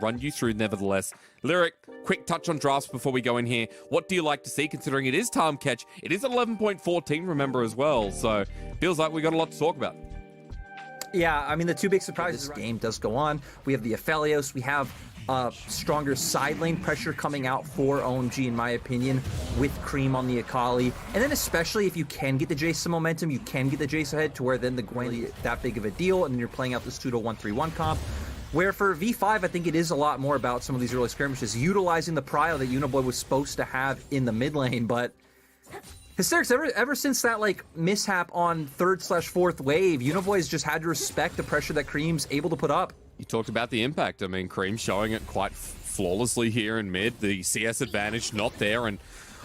run you through nevertheless. Lyric, quick touch on drafts before we go in here. What do you like to see, considering it is Tahm Ketch? It is 11.14, remember, as well, so feels like we got a lot to talk about. Yeah, I mean, the two big surprises. This game does go on. We have the Aphelios. We have stronger side lane pressure coming out for OMG, in my opinion, with Cream on the Akali. And then especially if you can get the Jace some momentum, you can get the Jace ahead to where then the Gwen is that big of a deal, and then you're playing out the pseudo-1-3-1 comp. Where for V5, I think it is a lot more about some of these early skirmishes, utilizing the prio that Uniboy was supposed to have in the mid lane, but Hysterics, ever since that like mishap on 3rd/4th wave, Uniboy's just had to respect the pressure that Cream's able to put up. You talked about the impact. I mean, Cream showing it quite flawlessly here in mid. The CS advantage not there, and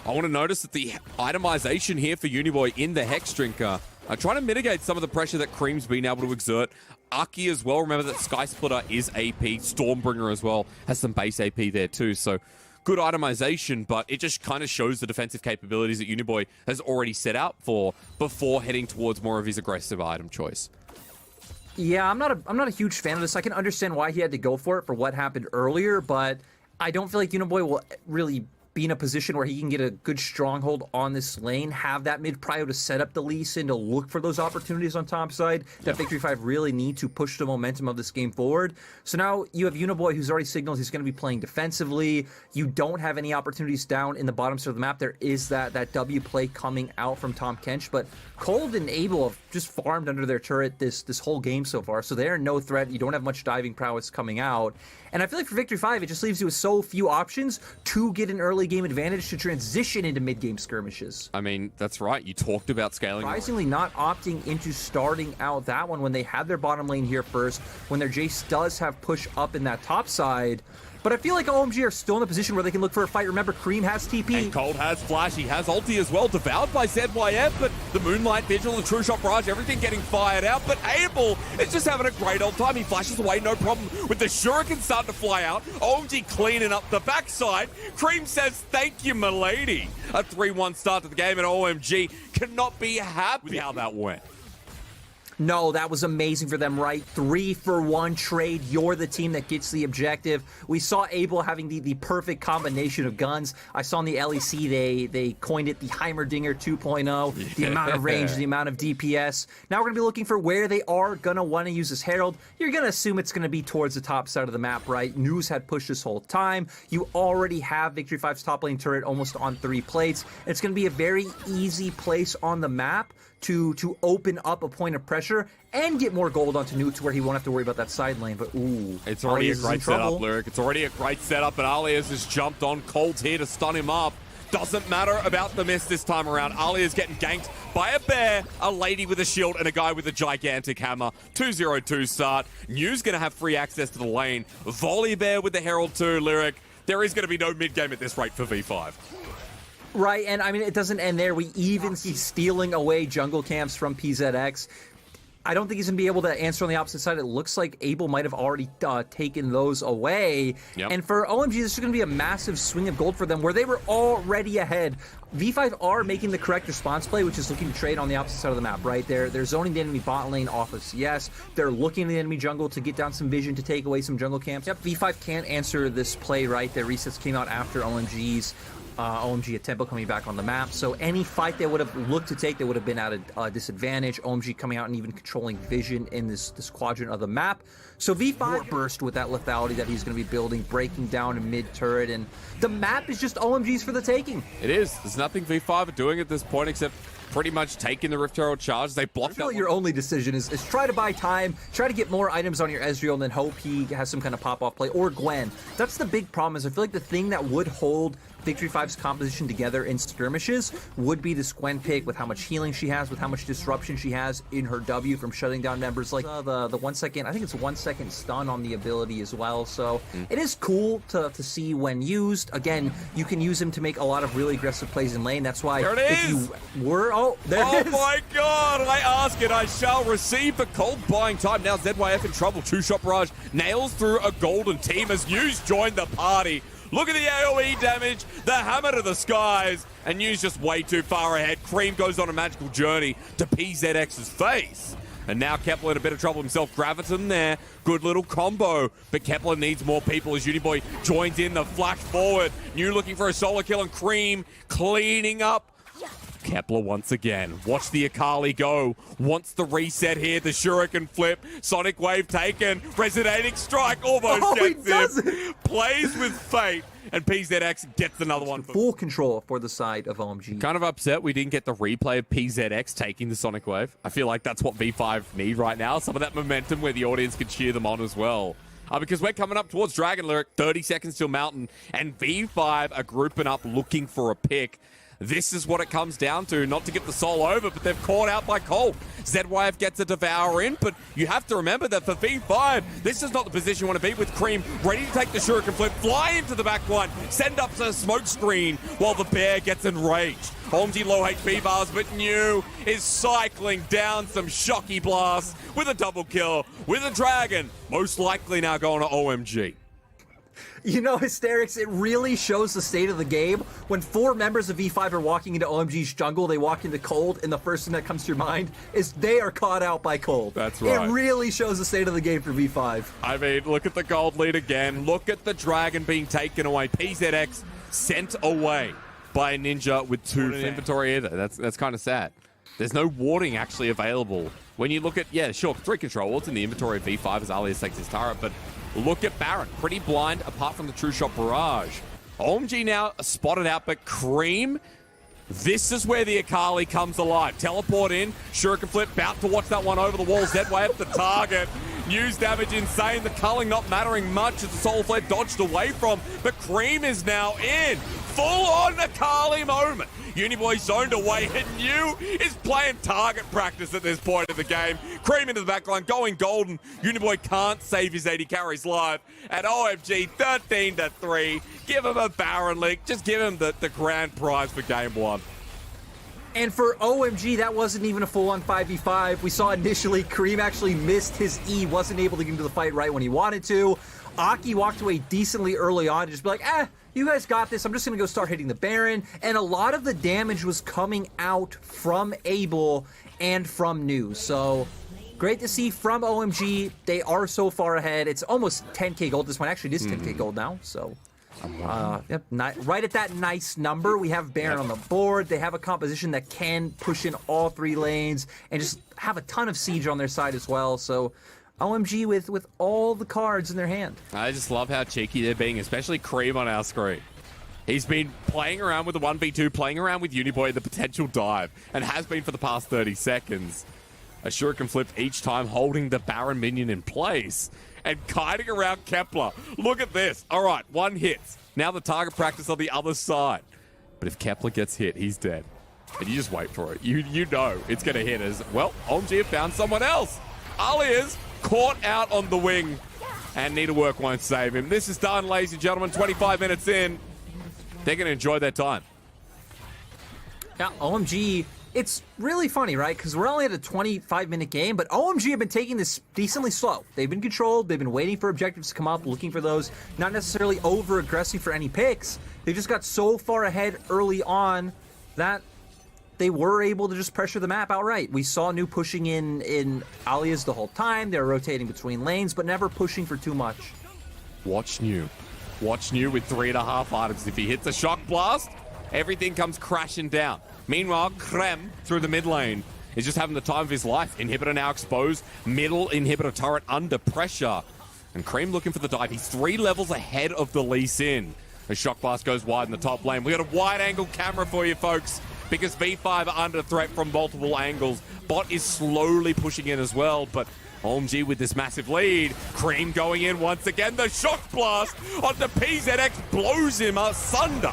I want to notice that the itemization here for Uniboy in the Hex Drinker trying to mitigate some of the pressure that Cream's been able to exert. Aki as well. Remember that Sky Splitter is AP. Stormbringer as well has some base AP there too. So good itemization, but it just kind of shows the defensive capabilities that Uniboy has already set out for before heading towards more of his aggressive item choice. Yeah, I'm not a huge fan of this. I can understand why he had to go for it for what happened earlier, but I don't feel like Uniboy will really be in a position where he can get a good stronghold on this lane, have that mid prio to set up the Lee Sin to look for those opportunities on top side that Victory 5 really need to push the momentum of this game forward. So now you have Uniboy, who's already signaled he's going to be playing defensively. You don't have any opportunities down in the bottom side of the map. There is that W play coming out from Tahm Kench, but Cold and Abel have just farmed under their turret this whole game so far, so they're no threat. You don't have much diving prowess coming out. And I feel like for Victory 5, it just leaves you with so few options to get an early game advantage to transition into mid-game skirmishes. I mean, that's right. You talked about scaling. Surprisingly not opting into starting out that one when they have their bottom lane here first, when their Jace does have push up in that top side. But I feel like OMG are still in a position where they can look for a fight. Remember, Cream has TP. And Cold has Flash. He has ulti as well. Devoured by ZYF, but the Moonlight Vigil, the True Shot Barrage, everything getting fired out. But Abel is just having a great old time. He flashes away, no problem. With the Shuriken starting to fly out, OMG cleaning up the backside. Cream says, thank you, milady. A 3-1 start to the game, and OMG cannot be happy with how that went. No, that was amazing for them, right? 3-for-1 trade. You're the team that gets the objective. We saw Abel having the perfect combination of guns. I saw in the LEC they coined it the Heimerdinger 2.0. The amount of range, the amount of DPS. Now we're going to be looking for where they are going to want to use this Herald. You're going to assume it's going to be towards the top side of the map, right? News had pushed this whole time. You already have Victory 5's top lane turret almost on 3 plates. It's going to be a very easy place on the map to open up a point of pressure and get more gold onto Newt to where he won't have to worry about that side lane. But ooh, it's already a great setup, Lyric. It's already a great setup, and Alias has jumped on. Cold's here to stun him up. Doesn't matter about the miss this time around. Alia's getting ganked by a bear, a lady with a shield, and a guy with a gigantic hammer. 2-0-2 start. New's going to have free access to the lane. Volley Bear with the Herald too, Lyric. There is going to be no mid-game at this rate for V5. Right, and I mean, it doesn't end there. We even see stealing away jungle camps from PZX. I don't think he's going to be able to answer on the opposite side. It looks like Abel might have already taken those away. Yep. And for OMG, this is going to be a massive swing of gold for them where they were already ahead. V5 are making the correct response play, which is looking to trade on the opposite side of the map, right? They're zoning the enemy bot lane off of CS. They're looking at the enemy jungle to get down some vision to take away some jungle camps. Yep, V5 can't answer this play, right? Their resets came out after OMG's OMG at tempo coming back on the map. So any fight they would have looked to take, they would have been at a disadvantage. OMG coming out and even controlling vision in this quadrant of the map. So V5 burst with that lethality that he's going to be building, breaking down a mid turret, and the map is just OMG's for the taking. It is. There's nothing V5 are doing at this point except pretty much taking the Rift Herald charge. They blocked that. Your only decision is try to buy time, try to get more items on your Ezreal, and then hope he has some kind of pop-off play, or Gwen. That's the big problem, is I feel like the thing that would hold Victory 5's composition together in skirmishes would be this Gwen pick, with how much healing she has, with how much disruption she has in her W from shutting down members, like the 1 second, I think it's a 1 second stun on the ability as well. So it is cool to see when used. Again, you can use him to make a lot of really aggressive plays in lane. That's why if you were there it is. My god, I ask it, I shall receive. For Cold buying time. Now ZYF in trouble. 2-shot barrage nails through a golden team as News joined the party. Look at the AoE damage, the hammer to the skies, and News just way too far ahead. Cream goes on a magical journey to PZX's face. And now Kepler in a bit of trouble himself. Graviton there. Good little combo. But Kepler needs more people as Uniboy joins in the flash forward. New looking for a solo kill, and Cream cleaning up. Kepler once again. Watch the Akali go. Wants the reset here. The Shuriken flip. Sonic Wave taken. Resonating strike almost gets him. Plays with fate. And PZX gets another one. Full control for the side of OMG. Kind of upset we didn't get the replay of PZX taking the Sonic Wave. I feel like that's what V5 need right now. Some of that momentum where the audience can cheer them on as well. Because we're coming up towards Dragon Lyric. 30 seconds till Mountain. And V5 are grouping up looking for a pick. This is what it comes down to. Not to get the soul over, but they've caught out by Colt. ZYF gets a Devour in, but you have to remember that for V5, this is not the position you want to be with. Cream ready to take the Shuriken flip, fly into the back one, send up to the smoke screen while the bear gets enraged. OMG low HP bars, but New is cycling down some shocky blasts with a double kill with a dragon. Most likely now going to OMG. You know, Hysterics, it really shows the state of the game. When 4 members of V5 are walking into OMG's jungle, they walk into Cold, and the first thing that comes to your mind is they are caught out by Cold. That's right. It really shows the state of the game for V5. I mean, look at the gold lead again. Look at the dragon being taken away. PZX sent away by a ninja with 2 inventory either. That's kind of sad. There's no warding actually available. When you look at, yeah, sure, 3 control wards in the inventory of V5 as Alias takes his turret, but look at Baron. Pretty blind apart from the True Shot Barrage. OMG now spotted out, but Cream, this is where the Akali comes alive. Teleport in, Shuriken flip, about to watch that one over the wall. Z-Wave the target. News damage insane. The culling not mattering much as the Soul Flare dodged away from, but Cream is now in. Full-on Akali moment. Uniboy zoned away, and New is playing target practice at this point of the game. Cream into the backline, going golden. Uniboy can't save his 80 carries live. At OMG, 13-3. Give him a Baron League. Just give him the grand prize for game 1. And for OMG, that wasn't even a full-on 5v5. We saw initially Cream actually missed his E, wasn't able to get into the fight right when he wanted to. Aki walked away decently early on to just be like, you guys got this. I'm just going to go start hitting the Baron. And a lot of the damage was coming out from Abel and from New. So great to see from OMG. They are so far ahead. It's almost 10k gold. This one actually is 10k gold now. So yep, right at that nice number. We have Baron on the board. They have a composition that can push in all 3 lanes and just have a ton of siege on their side as well. So OMG with all the cards in their hand. I just love how cheeky they're being, especially Cream on our screen. He's been playing around with the 1v2, playing around with Uniboy, the potential dive, and has been for the past 30 seconds. A Shuriken flip each time, holding the Baron minion in place and kiting around Kepler. Look at this. All right, 1 hit. Now the target practice on the other side. But if Kepler gets hit, he's dead. And you just wait for it. You know it's going to hit as, well, OMG have found someone else. Alias caught out on the wing, and Needlework won't save him. This is done, ladies and gentlemen. 25 minutes in. They're going to enjoy their time. Yeah, OMG, it's really funny, right? Because we're only at a 25-minute game, but OMG have been taking this decently slow. They've been controlled. They've been waiting for objectives to come up, looking for those, not necessarily over-aggressive for any picks. They just got so far ahead early on that they were able to just pressure the map outright. We saw New pushing in Alias the whole time. They were rotating between lanes, but never pushing for too much. Watch New. Watch New with 3.5 items. If he hits a shock blast, everything comes crashing down. Meanwhile, Krem through the mid lane is just having the time of his life. Inhibitor now exposed. Middle inhibitor turret under pressure. And Cream looking for the dive. He's 3 levels ahead of the Lee Sin. The shock blast goes wide in the top lane. We got a wide angle camera for you folks, because V5 are under threat from multiple angles. Bot is slowly pushing in as well, but OMG with this massive lead. Cream going in once again. The shock blast on the PZX blows him asunder.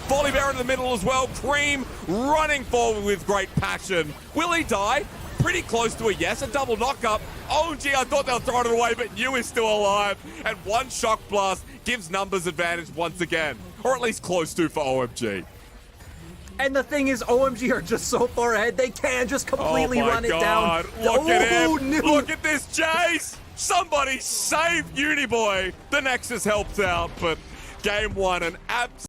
Volley Bear in the middle as well. Cream running forward with great passion. Will he die? Pretty close to a yes. A double knock-up. OMG, I thought they were throwing it away, but New is still alive. And 1 shock blast gives numbers advantage once again. Or at least close to for OMG. And the thing is, OMG are just so far ahead, they can just completely run it down. Look at him. Look at this chase. Somebody save Uniboy. The Nexus helps out, but game 1, an absolute